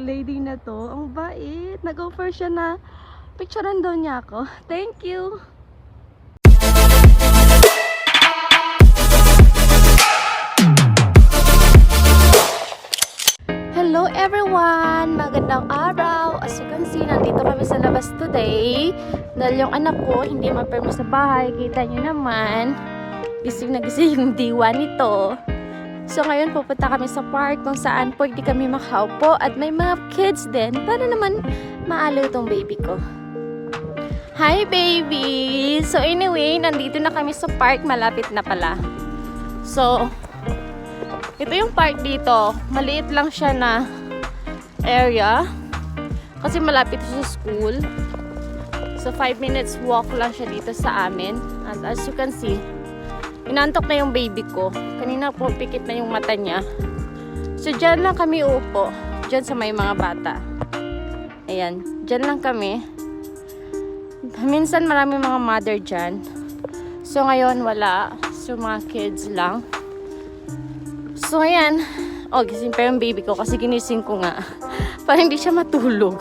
lady na to. Ang bait. Nag-offer siya na picturean daw niya ako. Thank you. Hello everyone! Magandang araw! As you can see, nandito kami sa labas today. Dahil yung anak ko hindi ma-permi sa bahay. Kita nyo naman. Gising na gising yung diwa nito. So ngayon pupunta kami sa park kung saan pwede kami makaupo at may mga kids din para naman maalaw itong baby ko. Hi baby! So anyway, nandito na kami sa park. Malapit na pala. So, ito yung park dito. Maliit lang siya na area. Kasi malapit sa school. So 5 minutes walk lang siya dito sa amin. And as you can see, inantok na yung baby ko. Kanina po pikit na yung mata niya. So dyan lang kami uupo. Dyan sa may mga bata. Ayan. Dyan lang kami. Minsan marami mga mother dyan. So ngayon wala. So mga kids lang. So ayan. Oh, gising pa yung baby ko kasi ginising ko nga. Para hindi siya matulog.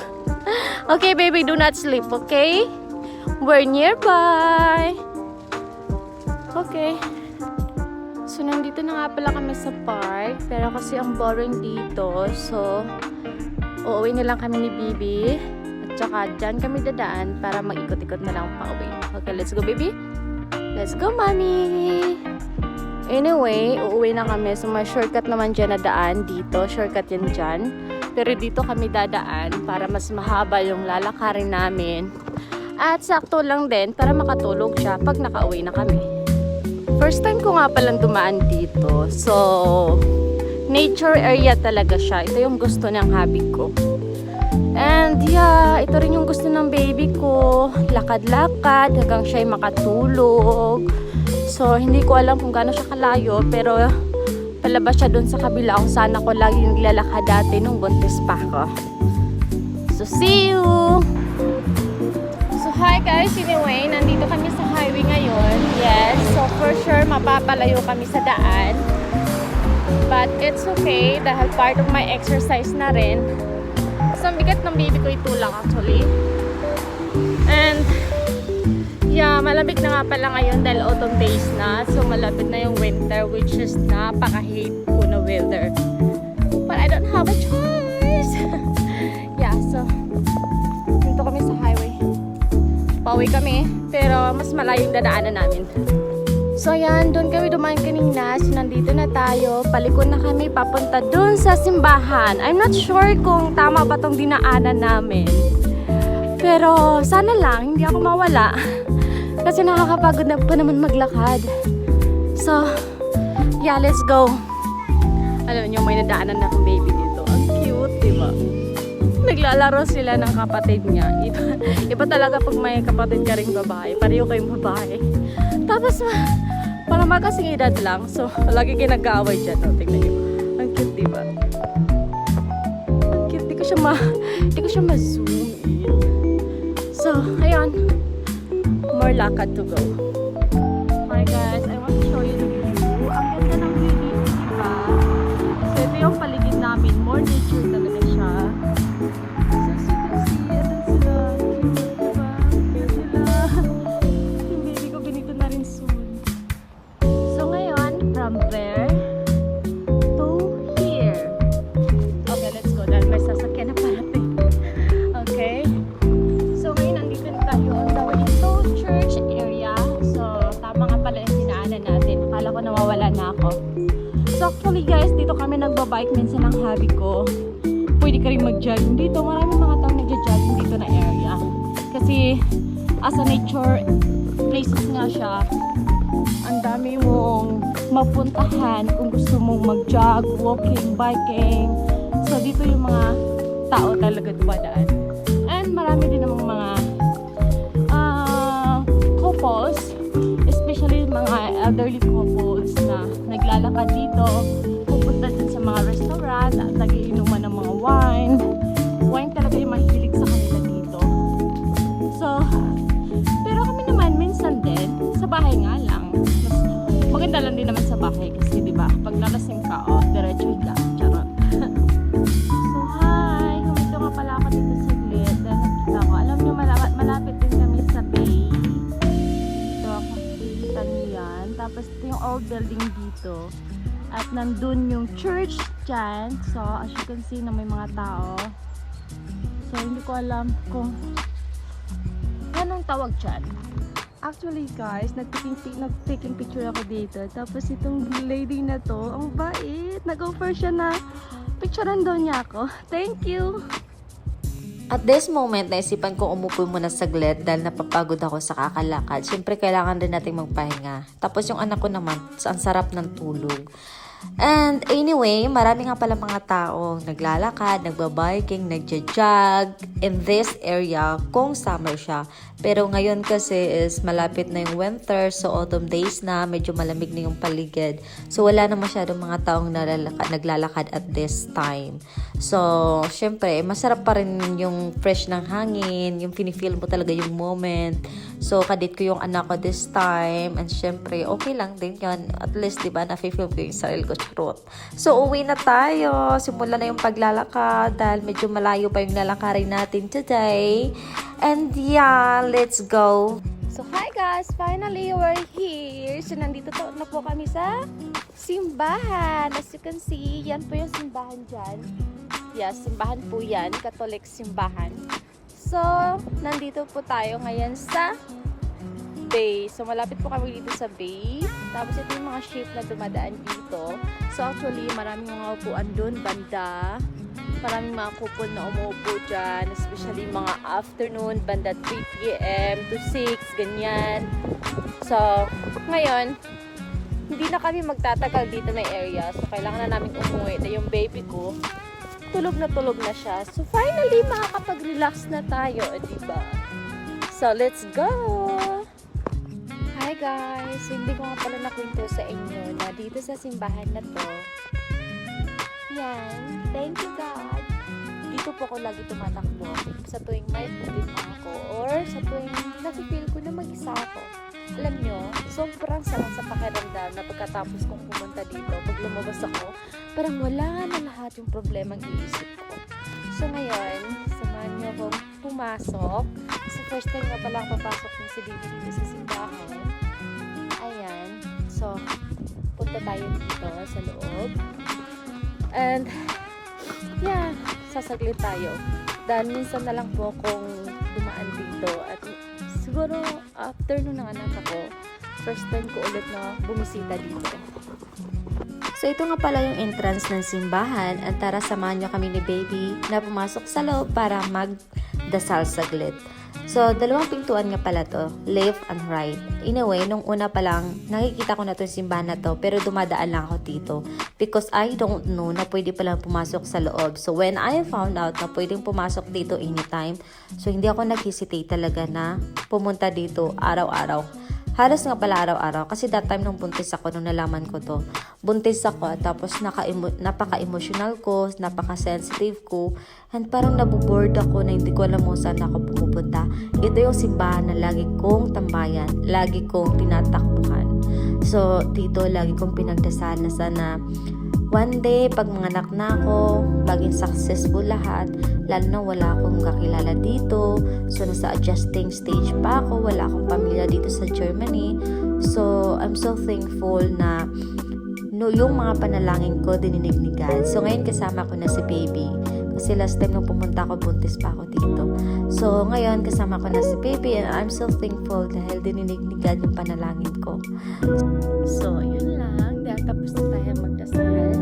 Okay baby, do not sleep, okay? We're nearby. Okay. So nandito na nga pala kami sa park. Pero kasi ang boring dito. So uuwi na lang kami ni Bibi. At saka dyan kami dadaan para mag-ikot-ikot na lang pa uwi. Okay, let's go baby. Let's go mommy. Anyway, uuwi na kami. So may shortcut naman dyan na daan dito. Shortcut yan dyan. Pero dito kami dadaan para mas mahaba yung lalakarin namin. At sakto lang din para makatulog siya pag nakauwi na kami. First time ko nga palang dumaan dito. So, nature area talaga siya. Ito yung gusto ng hobby ko. And yeah, ito rin yung gusto ng baby ko. Lakad-lakad hanggang siya'y makatulog. So, hindi ko alam kung gaano siya kalayo. Pero, palabas siya dun sa kabila kung saan ako lagi naglalakad dati nung buntis pa ako. So, see you! So, hi guys! Anyway, nandito kami sa highway ngayon. Yes, so for sure, mapapalayo kami sa daan. But it's okay dahil part of my exercise na rin. So, ang bigat ng baby ko itulak actually. And, yeah, malamig na nga pala ngayon dahil autumn days na. So, malapit na yung winter which is napaka-hate ko na weather. But I don't have a choice. Yeah, so, dito kami sa highway. Pauwi kami, pero mas malayong dadaanan namin. So, ayan, doon kami dumaan kanina. So, nandito na tayo. Palikod na kami papunta doon sa simbahan. I'm not sure kung tama ba tong dinaanan namin. Pero, sana lang, hindi ako mawala. Kasi nakakapagod na pa naman maglakad. So, yeah, let's go. Alam niyo, may nadaanan na akong baby dito. Ang cute, diba? Naglalaro sila ng kapatid niya. Iba talaga pag may kapatid ka ring babae. Pareho kayong babae. Tapos, parang magkasing edad lang. So, lagi kayo nag-aaway dyan. O, tingnan niyo. Ang cute, diba? Ang cute. Di ko siya ma-zoom in. So, ayun. More lakad to go. Hi guys, I want to show you the view. Ang ganda ng view dito, diba? So ito yung paligid namin. More nature talaga siya. So as you can see, ayan sila. Diba? Cute sila. Yung baby ko binito na rin soon. So ngayon, from there to here. Okay, let's go. Dahil may sasakyan na parating. Okay. So ngayon, nandito na tayo on the way to church area. So, tama nga pala yung dinaanan natin. Akala ko nawawala na ako. So, actually guys, dito kami nagbabike minsan ng hobby ko. Pwede ka rin mag-jogging dito. Maraming mga taong nag-jogging dito na area. Kasi, as a nature places nga siya, ang dami mong mapuntahan kung gusto mong mag-jog, walking, biking. So, dito yung mga tao talaga dumadaan. And marami din namang mga couples, especially mga elderly couples na naglalakad dito, pupunta din sa mga restaurant at nagiinuman ng mga wine. Wine talaga yung mahilig sa kanila dito. So, pero kami naman minsan din, sa bahay nga lang. Mas maganda lang din naman sa bahay kasi diba, pag nalasing ka, diretso higa. Charot. So, hi! old building dito. At nandun yung church dyan. So, as you can see na may mga tao. So, hindi ko alam kung anong tawag dyan. Actually guys, nag-taking picture ako dito. Tapos itong lady na to, ang bait. Nag-offer siya na picturean daw niya ako. Thank you! At this moment, naisipan ko umupo muna saglit dahil napapagod ako sa kakalakad. Siyempre, kailangan din natin magpahinga. Tapos yung anak ko naman, ang sarap ng tulog. And anyway, marami nga pala mga tao naglalakad, nagbabiking, nagja-jog in this area kung summer siya. Pero ngayon kasi is malapit na yung winter, so autumn days na, medyo malamig na yung paligid. So wala na masyadong mga taong naglalakad at this time. So, syempre, masarap pa rin yung fresh ng hangin, yung feel mo talaga yung moment. So, kadit ko yung anak ko this time. And syempre, okay lang din yun. At least, diba, na-feel ko yung sarili ko, charot. So, uwi na tayo. Simula na yung paglalakad dahil medyo malayo pa yung lalakarin natin today. And yeah, let's go. So, hi guys! Finally, we're here. So, nandito na po kami sa simbahan. As you can see, yan po yung simbahan dyan. Yes, simbahan po yan. Catholic simbahan. So, nandito po tayo ngayon sa bay. So, malapit po kami dito sa bay. Tapos, ito yung mga ship na dumadaan dito. So, actually, maraming mga upuan doon, banda. Maraming mga couple na umuupo dyan. Especially mga afternoon, banda 3 p.m. to 6, ganyan. So, ngayon, hindi na kami magtatagal dito na area. So, kailangan na namin umuwi. Na yung baby ko, tulog na siya. So, finally, makakapag-relax na tayo, diba? So, let's go! Hi guys! Hindi ko nga pala nakwento sa inyo na dito sa simbahan na to, yan, thank you God. Dito po ako lagi tumatakbo sa tuwing may problema ako or sa tuwing nafe-feel ko na mag-isa ako. Alam nyo, sobrang sarap sa pakiramdam na pagkatapos kong pumunta dito, pag lumabas ako, parang wala na lahat yung problema ang iisip ko. So ngayon, samahan nyo akong pumasok. Kasi first time nga pala ako papasok ng si Baby dito sa simbahan. Ayan. So, punta tayo dito sa loob. And, yeah, sasaglit tayo. Dahil minsan na lang po akong dumaan dito. At siguro, afternoon ng anak ako, first time ko ulit na bumisita dito. So ito nga pala yung entrance ng simbahan at tara samahan nyo kami ni Baby na pumasok sa loob para magdasal saglit. So dalawang pintuan nga pala to, left and right. In a way, nung una pa lang, nakikita ko na itong simbahan na to pero dumadaan lang ako dito because I don't know na pwede palang pumasok sa loob. So when I found out na pwedeng pumasok dito anytime, so hindi ako nag-hesitate talaga na pumunta dito araw-araw. Halos nga pala araw-araw kasi that time nung buntis ako, nung nalaman ko to, buntis ako tapos napaka-emotional ko, napaka-sensitive ko, and parang nabuboard ako na hindi ko alam mo saan ako pumupunta. Ito yung simbahan na lagi kong tambayan, lagi kong tinatakbuhan. So dito lagi kong pinagdasal na sana one day, pag manganak na ako, maging successful lahat, lalo na wala akong kakilala dito. So, nasa adjusting stage pa ako. Wala akong pamilya dito sa Germany. So, I'm so thankful na yung mga panalangin ko dininig ni God. So, ngayon kasama ko na si Baby. Kasi last time nung pumunta ako, buntis pa ako dito. So, ngayon kasama ko na si Baby and I'm so thankful dahil dininig ni God yung panalangin ko. So, yun lang. Dahil tapos na tayo magdasal.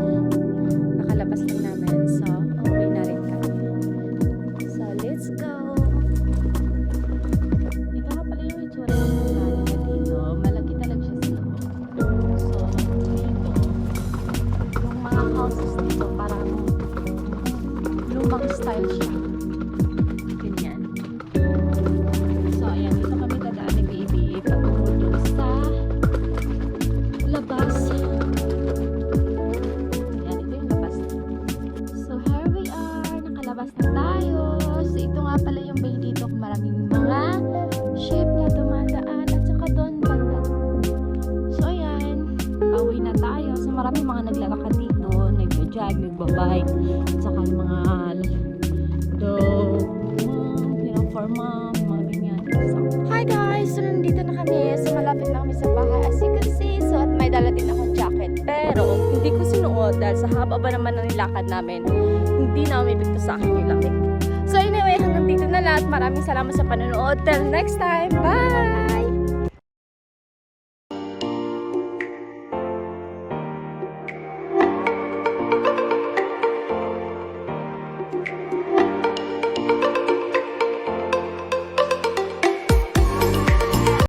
Nakalabas lang namin. So, okay na rin kami. So, let's go! Ito nga pala yung itsura ng simbahan na dito. Malaki talaga siya sa loob. So, dito, yung mga houses dito, parang lumang style siya. Ganyan. So, ayan. Dito kami dadaan ni Baby. Patungo dito sa labas. Ayan, ito yung labas. So, here we are. Nakalabas na tayo. So, ito nga pala yung bay dito. Maraming mga ship na dumadaan at saka doon banda. So, ayan. Pauwi na tayo. So, maraming mga naglalakad dito. Nag-jog, nagbabike. At saka yung mga for mom, mga ganyan. So, hi guys! So, nandito na kami. So, malapit na kami sa bahay. As you can see, so, at may dala din dahil sa haba ba naman ng nilakad namin, hindi na umipikto sa akin yung lamig. So anyway, hanggang dito na lahat. Maraming salamat sa panonood. Till next time. Bye!